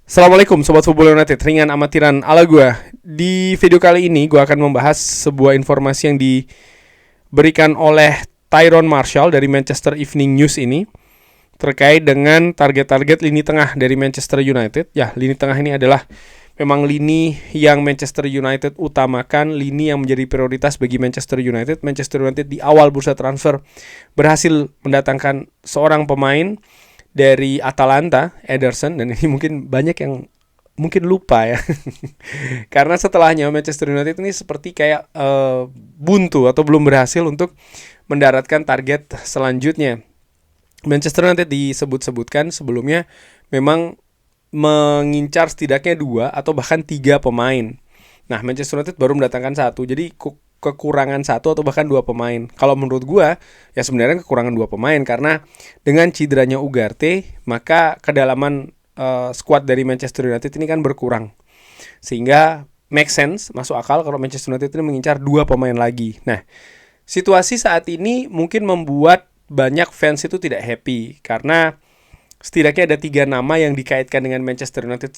Assalamualaikum Sobat Football United, ringan amatiran ala gue. Di video kali ini gue akan membahas sebuah informasi yang diberikan oleh Tyrone Marshall dari Manchester Evening News ini terkait dengan target-target lini tengah dari Manchester United. Ya, lini tengah ini adalah memang lini yang Manchester United utamakan, lini yang menjadi prioritas bagi Manchester United. Manchester United di awal bursa transfer berhasil mendatangkan seorang pemain dari Atalanta, Ederson, dan ini mungkin banyak yang mungkin lupa ya. Karena setelahnya Manchester United ini seperti kayak buntu atau belum berhasil untuk mendaratkan target selanjutnya. Manchester United disebut-sebutkan sebelumnya memang mengincar setidaknya 2 atau bahkan 3 pemain. Nah, Manchester United baru mendatangkan 1. Jadi kekurangan 1 atau bahkan 2 pemain. Kalau menurut gua ya sebenarnya kekurangan 2 pemain karena dengan cederanya Ugarte, maka kedalaman skuad dari Manchester United ini kan berkurang. Sehingga make sense, masuk akal kalau Manchester United ini mengincar 2 pemain lagi. Nah, situasi saat ini mungkin membuat banyak fans itu tidak happy karena setidaknya ada 3 nama yang dikaitkan dengan Manchester United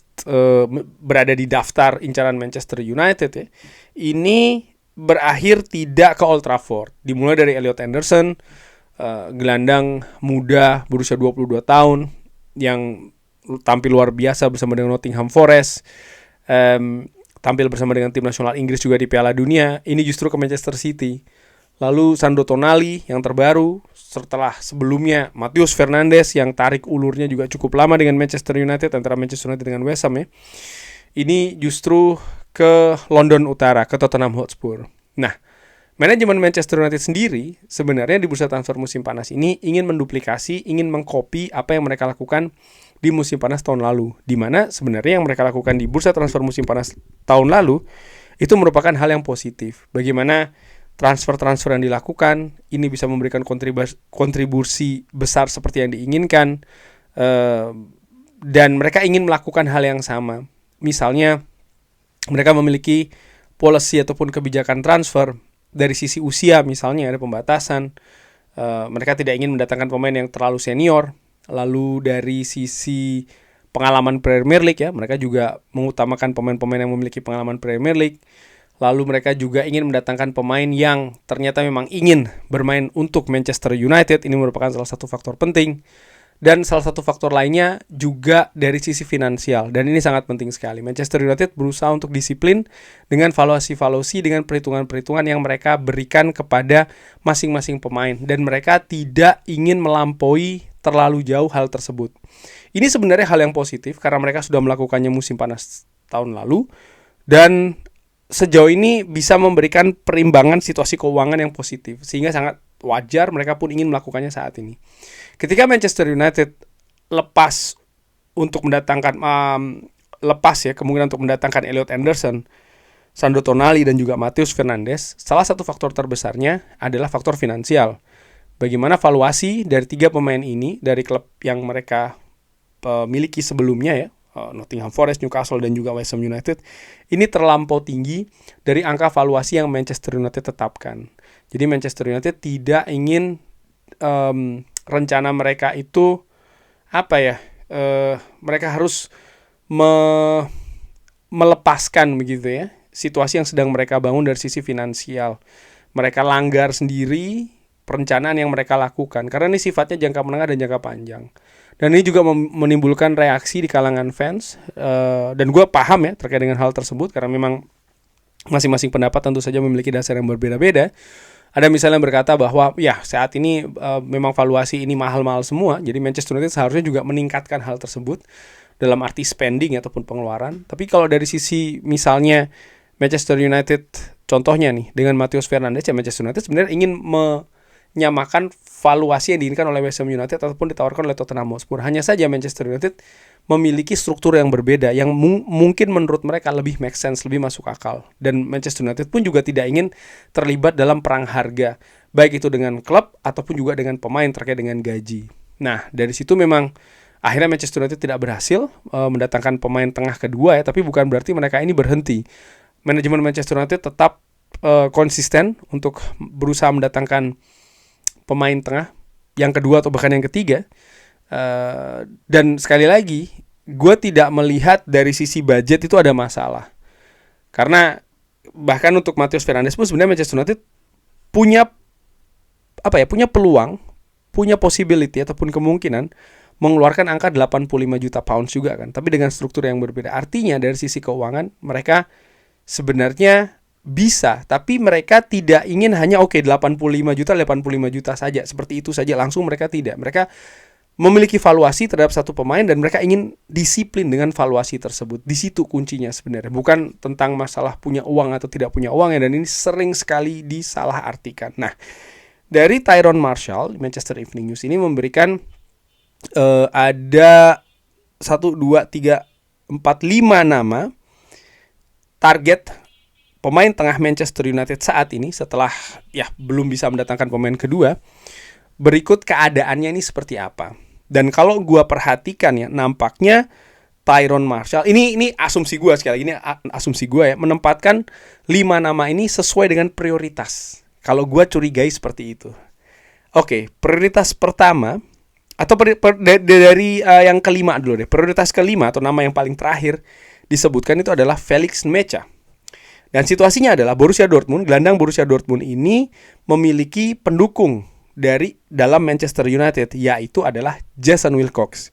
berada di daftar incaran Manchester United ya. Ini berakhir tidak ke Old Trafford. Dimulai dari Elliot Anderson, gelandang muda berusia 22 tahun yang tampil luar biasa bersama dengan Nottingham Forest, tampil bersama dengan tim nasional Inggris juga di Piala Dunia. Ini justru ke Manchester City. Lalu Sandro Tonali yang terbaru, setelah sebelumnya Matheus Fernandes yang tarik ulurnya juga cukup lama dengan Manchester United, antara Manchester United dengan West Ham ya. Ini justru ke London Utara, ke Tottenham Hotspur. Nah, manajemen Manchester United sendiri sebenarnya di bursa transfer musim panas ini ingin menduplikasi, ingin mengcopy apa yang mereka lakukan di musim panas tahun lalu. Di mana sebenarnya yang mereka lakukan di bursa transfer musim panas tahun lalu itu merupakan hal yang positif. Bagaimana transfer-transfer yang dilakukan ini bisa memberikan kontribusi besar seperti yang diinginkan, dan mereka ingin melakukan hal yang sama. Misalnya mereka memiliki policy ataupun kebijakan transfer dari sisi usia, misalnya ada pembatasan. Mereka tidak ingin mendatangkan pemain yang terlalu senior. Lalu dari sisi pengalaman Premier League ya, mereka juga mengutamakan pemain-pemain yang memiliki pengalaman Premier League. Lalu mereka juga ingin mendatangkan pemain yang ternyata memang ingin bermain untuk Manchester United. Ini merupakan salah satu faktor penting. Dan salah satu faktor lainnya juga dari sisi finansial. Dan ini sangat penting sekali. Manchester United berusaha untuk disiplin dengan valuasi-valuasi, dengan perhitungan-perhitungan yang mereka berikan kepada masing-masing pemain. Dan mereka tidak ingin melampaui terlalu jauh hal tersebut. Ini sebenarnya hal yang positif karena mereka sudah melakukannya musim panas tahun lalu. Dan sejauh ini bisa memberikan perimbangan situasi keuangan yang positif. Sehingga sangat wajar mereka pun ingin melakukannya saat ini. Ketika Manchester United lepas untuk mendatangkan kemungkinan untuk mendatangkan Elliot Anderson, Sandro Tonali dan juga Matheus Fernandes, salah satu faktor terbesarnya adalah faktor finansial. Bagaimana valuasi dari 3 pemain ini dari klub yang mereka miliki sebelumnya ya, Nottingham Forest, Newcastle dan juga West Ham United, ini terlampau tinggi dari angka valuasi yang Manchester United tetapkan. Jadi Manchester United tidak ingin rencana mereka itu mereka harus melepaskan begitu ya situasi yang sedang mereka bangun dari sisi finansial. Mereka langgar sendiri perencanaan yang mereka lakukan karena ini sifatnya jangka menengah dan jangka panjang. Dan ini juga menimbulkan reaksi di kalangan fans, dan gue paham ya terkait dengan hal tersebut karena memang masing-masing pendapat tentu saja memiliki dasar yang berbeda-beda. Ada misalnya yang berkata bahwa ya saat ini memang valuasi ini mahal-mahal semua. Jadi Manchester United seharusnya juga meningkatkan hal tersebut dalam arti spending ataupun pengeluaran. Tapi kalau dari sisi misalnya Manchester United contohnya nih dengan Matheus Fernandes, ya Manchester United sebenarnya ingin menyamakan valuasi yang diinginkan oleh West Ham United ataupun ditawarkan oleh Tottenham Hotspur. Hanya saja Manchester United memiliki struktur yang berbeda yang mungkin menurut mereka lebih make sense, lebih masuk akal. Dan Manchester United pun juga tidak ingin terlibat dalam perang harga, baik itu dengan klub ataupun juga dengan pemain terkait dengan gaji. Nah, dari situ memang akhirnya Manchester United tidak berhasil mendatangkan pemain tengah kedua ya, tapi bukan berarti mereka ini berhenti. Manajemen Manchester United tetap konsisten untuk berusaha mendatangkan pemain tengah yang kedua atau bahkan yang ketiga. Dan sekali lagi gue tidak melihat dari sisi budget itu ada masalah. Karena bahkan untuk Matheus Fernandes pun sebenarnya Manchester United punya punya peluang, punya possibility ataupun kemungkinan mengeluarkan angka 85 juta pounds juga kan. Tapi dengan struktur yang berbeda. Artinya dari sisi keuangan mereka sebenarnya bisa, tapi mereka tidak ingin hanya 85 juta saja, seperti itu saja langsung. Mereka tidak. Mereka memiliki valuasi terhadap satu pemain dan mereka ingin disiplin dengan valuasi tersebut. Di situ kuncinya sebenarnya, bukan tentang masalah punya uang atau tidak punya uang ya, dan ini sering sekali disalahartikan. Nah, dari Tyrone Marshall, Manchester Evening News ini memberikan ada 1, 2, 3, 4, 5 nama target pemain tengah Manchester United saat ini setelah belum bisa mendatangkan pemain kedua. Berikut keadaannya ini seperti apa. Dan kalau gue perhatikan ya, nampaknya Tyrone Marshall, ini asumsi gue sekali lagi, ini asumsi gue ya, menempatkan 5 nama ini sesuai dengan prioritas. Kalau gue curigai seperti itu. Oke, prioritas pertama atau dari yang kelima dulu deh. Prioritas kelima atau nama yang paling terakhir disebutkan itu adalah Felix Nmecha. Dan situasinya adalah gelandang Borussia Dortmund ini memiliki pendukung dari dalam Manchester United, yaitu adalah Jason Wilcox.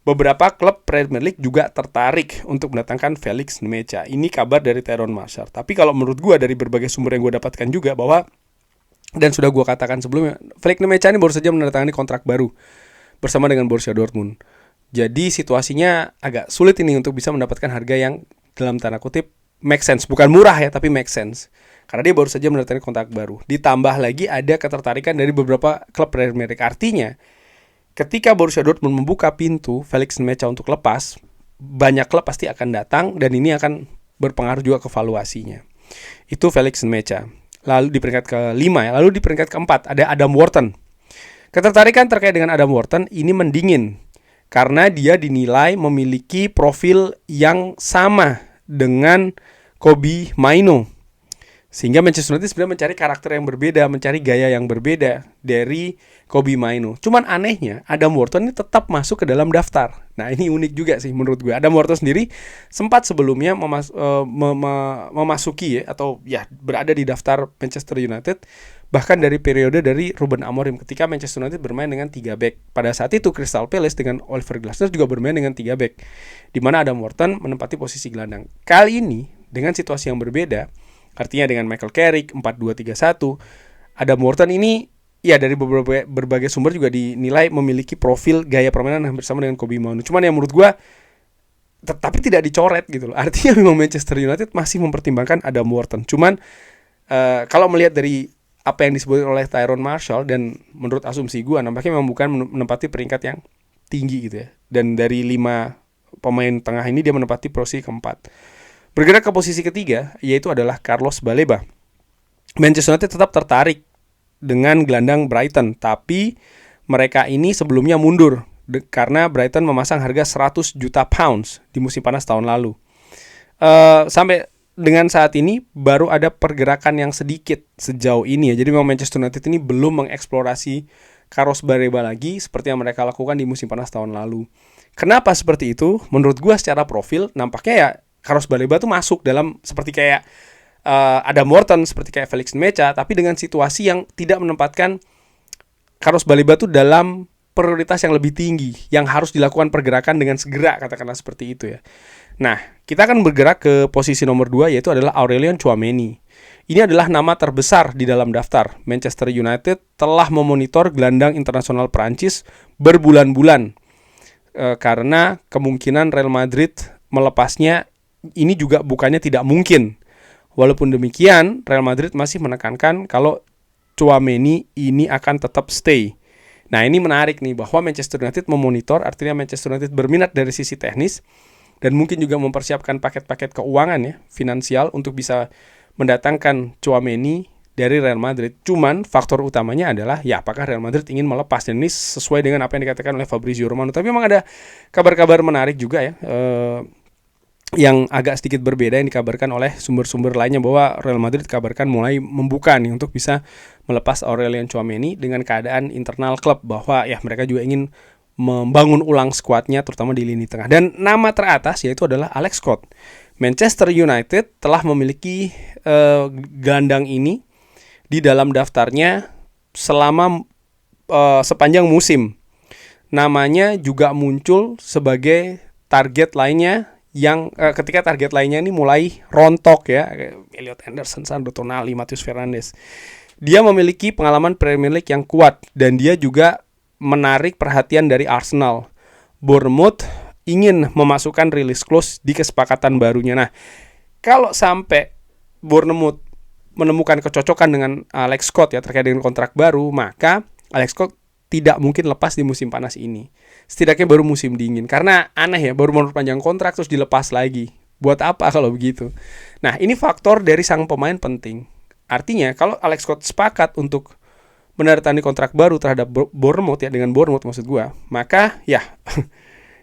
Beberapa klub Premier League juga tertarik untuk mendatangkan Felix Nmecha. Ini kabar dari Tyrone Marshall. Tapi kalau menurut gue dari berbagai sumber yang gue dapatkan juga bahwa, dan sudah gue katakan sebelumnya, Felix Nmecha ini baru saja menandatangani kontrak baru bersama dengan Borussia Dortmund. Jadi situasinya agak sulit ini untuk bisa mendapatkan harga yang dalam tanda kutip make sense. Bukan murah ya, tapi make sense. Karena dia baru saja menandatangani kontrak baru. Ditambah lagi ada ketertarikan dari beberapa klub Premier League. Artinya, ketika Borussia Dortmund membuka pintu Felix Nmecha untuk lepas, banyak klub pasti akan datang dan ini akan berpengaruh juga ke valuasinya. Itu Felix Nmecha. Lalu di peringkat ke-5 ya. Lalu di peringkat ke-4 ada Adam Wharton. Ketertarikan terkait dengan Adam Wharton ini mendingin karena dia dinilai memiliki profil yang sama dengan Kobbie Mainoo. Sehingga Manchester United sebenarnya mencari karakter yang berbeda, mencari gaya yang berbeda dari Kobbie Mainoo. Cuman anehnya Adam Wharton ini tetap masuk ke dalam daftar. Nah, ini unik juga sih menurut gue. Adam Wharton sendiri sempat sebelumnya memasuki atau berada di daftar Manchester United bahkan dari periode dari Ruben Amorim ketika Manchester United bermain dengan 3 back. Pada saat itu Crystal Palace dengan Oliver Glasner juga bermain dengan 3 back, di mana Adam Wharton menempati posisi gelandang. Kali ini dengan situasi yang berbeda, artinya dengan Michael Carrick 4-2-3-1, Adam Wharton ini dari berbagai sumber juga dinilai memiliki profil gaya permainan hampir sama dengan Kobbie Mainoo. Cuman yang menurut gue tapi tidak dicoret gitu loh. Artinya memang Manchester United masih mempertimbangkan Adam Wharton. Cuman kalau melihat dari apa yang disebut oleh Tyrone Marshall dan menurut asumsi gue nampaknya memang bukan menempati peringkat yang tinggi gitu ya. Dan dari 5 pemain tengah ini dia menempati posisi keempat. Bergerak ke posisi ketiga yaitu adalah Carlos Baleba. Manchester United tetap tertarik dengan gelandang Brighton, tapi mereka ini sebelumnya mundur karena Brighton memasang harga 100 juta pounds di musim panas tahun lalu. Sampai dengan saat ini baru ada pergerakan yang sedikit sejauh ini ya. Jadi memang Manchester United ini belum mengeksplorasi Carlos Baleba lagi seperti yang mereka lakukan di musim panas tahun lalu. Kenapa seperti itu? Menurut gue secara profil nampaknya ya Carlos Baleba tuh masuk dalam seperti kayak Adam Wharton, seperti kayak Felix Nmecha, tapi dengan situasi yang tidak menempatkan Carlos Baleba tuh dalam prioritas yang lebih tinggi, yang harus dilakukan pergerakan dengan segera, katakanlah seperti itu ya. Nah, kita akan bergerak ke posisi nomor 2 yaitu adalah Aurelien Tchouameni. Ini adalah nama terbesar di dalam daftar. Manchester United telah memonitor gelandang internasional Prancis berbulan-bulan karena kemungkinan Real Madrid melepasnya ini juga bukannya tidak mungkin. Walaupun demikian, Real Madrid masih menekankan kalau Tchouameni ini akan tetap stay. Nah, ini menarik nih bahwa Manchester United memonitor, artinya Manchester United berminat dari sisi teknis dan mungkin juga mempersiapkan paket-paket keuangan ya, finansial untuk bisa mendatangkan Tchouameni dari Real Madrid. Cuman faktor utamanya adalah apakah Real Madrid ingin melepas, dan ini sesuai dengan apa yang dikatakan oleh Fabrizio Romano. Tapi memang ada kabar-kabar menarik juga ya, yang agak sedikit berbeda yang dikabarkan oleh sumber-sumber lainnya bahwa Real Madrid dikabarkan mulai membuka nih untuk bisa melepas Aurelien Tchouameni dengan keadaan internal klub bahwa mereka juga ingin membangun ulang skuadnya terutama di lini tengah. Dan nama teratas yaitu adalah Alex Scott. Manchester United telah memiliki gelandang ini di dalam daftarnya selama sepanjang musim. Namanya juga muncul sebagai target lainnya yang ketika target lainnya ini mulai rontok ya, Elliot Anderson, Sandro Tonali, Matheus Fernandes. Dia memiliki pengalaman Premier League yang kuat dan dia juga menarik perhatian dari Arsenal. Bournemouth ingin memasukkan release clause di kesepakatan barunya. Nah, kalau sampai Bournemouth menemukan kecocokan dengan Alex Scott ya terkait dengan kontrak baru, maka Alex Scott tidak mungkin lepas di musim panas ini. Setidaknya baru musim dingin. Karena aneh ya, baru memperpanjang kontrak terus dilepas lagi. Buat apa kalau begitu? Nah, ini faktor dari sang pemain penting. Artinya, kalau Alex Scott sepakat untuk menandatangani kontrak baru terhadap Bournemouth ya, dengan Bournemouth maksud gua, maka ya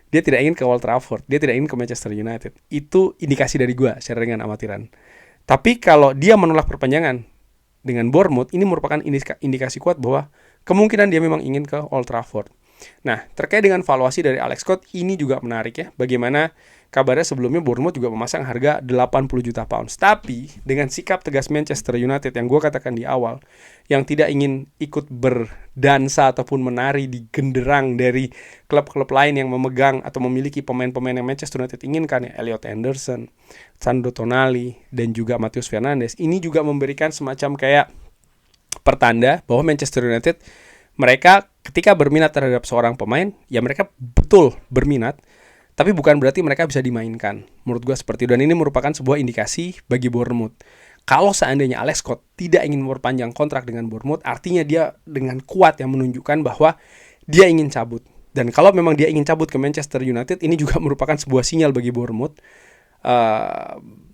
dia tidak ingin ke Old Trafford, dia tidak ingin ke Manchester United. Itu indikasi dari gua secara dengan amatiran. Tapi kalau dia menolak perpanjangan dengan Bournemouth, ini merupakan indikasi kuat bahwa kemungkinan dia memang ingin ke Old Trafford. Nah, terkait dengan valuasi dari Alex Scott, ini juga menarik ya. Bagaimana kabarnya sebelumnya Bournemouth juga memasang harga 80 juta pounds. Tapi dengan sikap tegas Manchester United yang gue katakan di awal, yang tidak ingin ikut berdansa ataupun menari di genderang dari klub-klub lain yang memegang atau memiliki pemain-pemain yang Manchester United inginkan ya, Elliot Anderson, Sandro Tonali, dan juga Matheus Fernandes. Ini juga memberikan semacam kayak pertanda bahwa Manchester United mereka ketika berminat terhadap seorang pemain, ya mereka betul berminat, tapi bukan berarti mereka bisa dimainkan. Menurut gue seperti itu. Dan ini merupakan sebuah indikasi bagi Bournemouth. Kalau seandainya Alex Scott tidak ingin memperpanjang kontrak dengan Bournemouth, artinya dia dengan kuat yang menunjukkan bahwa dia ingin cabut. Dan kalau memang dia ingin cabut ke Manchester United, ini juga merupakan sebuah sinyal bagi Bournemouth.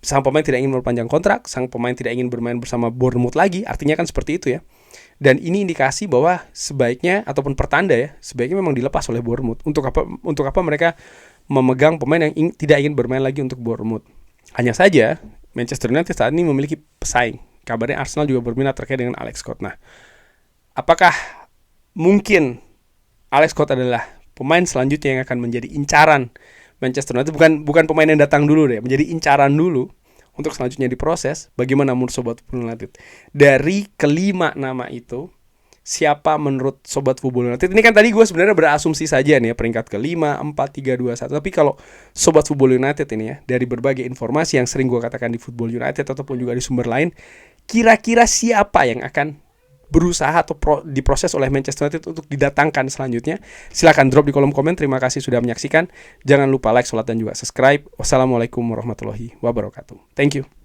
Sang pemain tidak ingin memperpanjang kontrak, sang pemain tidak ingin bermain bersama Bournemouth lagi, artinya kan seperti itu ya. Dan ini indikasi bahwa sebaiknya ataupun pertanda ya, sebaiknya memang dilepas oleh Bournemouth. Untuk apa mereka memegang pemain yang tidak ingin bermain lagi untuk Bournemouth. Hanya saja Manchester United saat ini memiliki pesaing. Kabarnya Arsenal juga berminat terkait dengan Alex Scott. Nah, apakah mungkin Alex Scott adalah pemain selanjutnya yang akan menjadi incaran Manchester United? Bukan pemain yang datang dulu deh, menjadi incaran dulu untuk selanjutnya diproses. Bagaimana menurut Sobat Football United? Dari kelima nama itu, siapa menurut Sobat Football United? Ini kan tadi gue sebenarnya berasumsi saja nih ya, peringkat ke-5, 4, 3, 2, 1. Tapi kalau Sobat Football United ini ya, dari berbagai informasi yang sering gue katakan di Football United ataupun juga di sumber lain, kira-kira siapa yang akan berusaha atau diproses oleh Manchester United untuk didatangkan selanjutnya? Silakan drop di kolom komen. Terima kasih sudah menyaksikan. Jangan lupa like, sholat, dan juga subscribe. Wassalamualaikum warahmatullahi wabarakatuh. Thank you.